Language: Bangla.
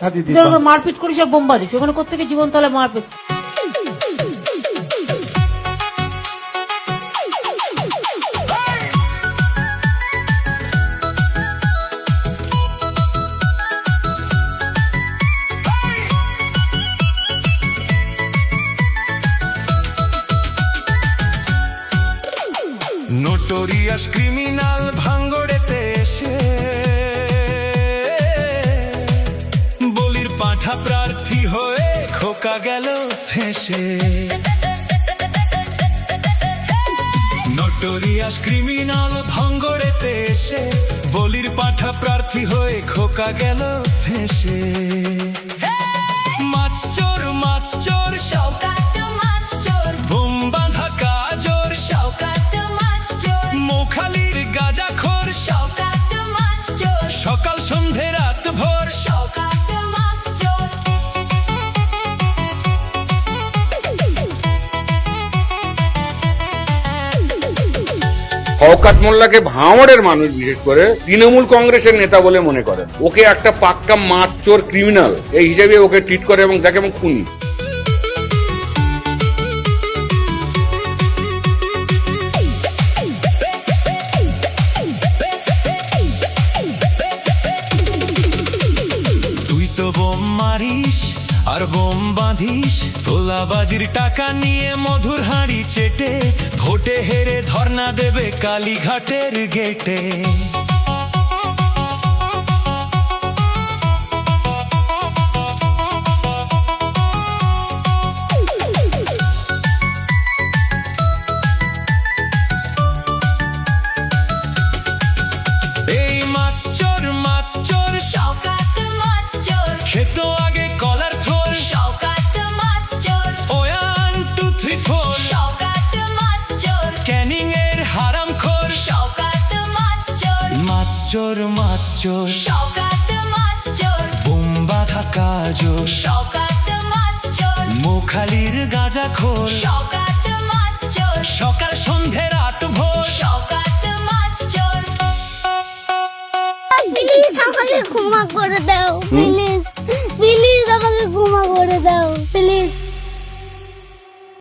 মারপিট করিস, বোম্বা দিস, ওখানে কোথেকে জীবন তাহলে মারপিট। নোটোরিয়াস ক্রিমিনাল ভাঙ্গড়েতে এসে বলির পাঁঠা প্রার্থী হয়ে খোকা গেল ফেঁসে। নোটোরিয়াস ক্রিমিনাল ভাঙ্গড়েতে এসে বলির পাঁঠা প্রার্থী হয়ে খোকা গেল ফেঁসে। মাছ চোর মাছ চোর শওকাত মাছ চোর, বোম বাঁধা কাজর শওকাত মাছ চোর, মোখালির গাঁজাখোর শওকাত মাছ চোর, সকাল সন্ধে রাত ভোর শওকাত মাছ চোর। শওকত মোল্লাকে ভাঙড়ের মানুষ বিশেষ করে তৃণমূল কংগ্রেসের নেতা বলে মনে করেন। ওকে একটা পাক্কা মাছ চোর ক্রিমিনাল এই হিসেবে ওকে ট্রিট করে এবং তাকে এবং খুনি। তুই তো বোম মারিস আর বোম বাঁধিস, তোলাবাজির টাকা নিয়ে মধুর হাঁড়ি চেটে ভোটে হেরে ধর্ণা দেবে কালীঘাটের গেটে। এই মাছ চোর শওকাত মাছ চোর, খেতো আগে কলার থোর শওকাত মাছ চোর, 1 2 3 4 শওকাত মাছ চোর, ক্যানিং এর হারাম খোর। শওকাত মাছ চোর, মাছ চোর শওকাত মাছ চোর, বোম বাঁধা কাজর শওকাত মাছ চোর, মোখালির গাঁজাখোর শওকাত মাছ চোর, সকাল সন্ধে রাত ভোর শওকাত মাছ চোর। প্লিজ আমাকে ক্ষমা করে দাও, প্লিজ প্লিজ আমাকে ক্ষমা করে দাও, প্লিজ।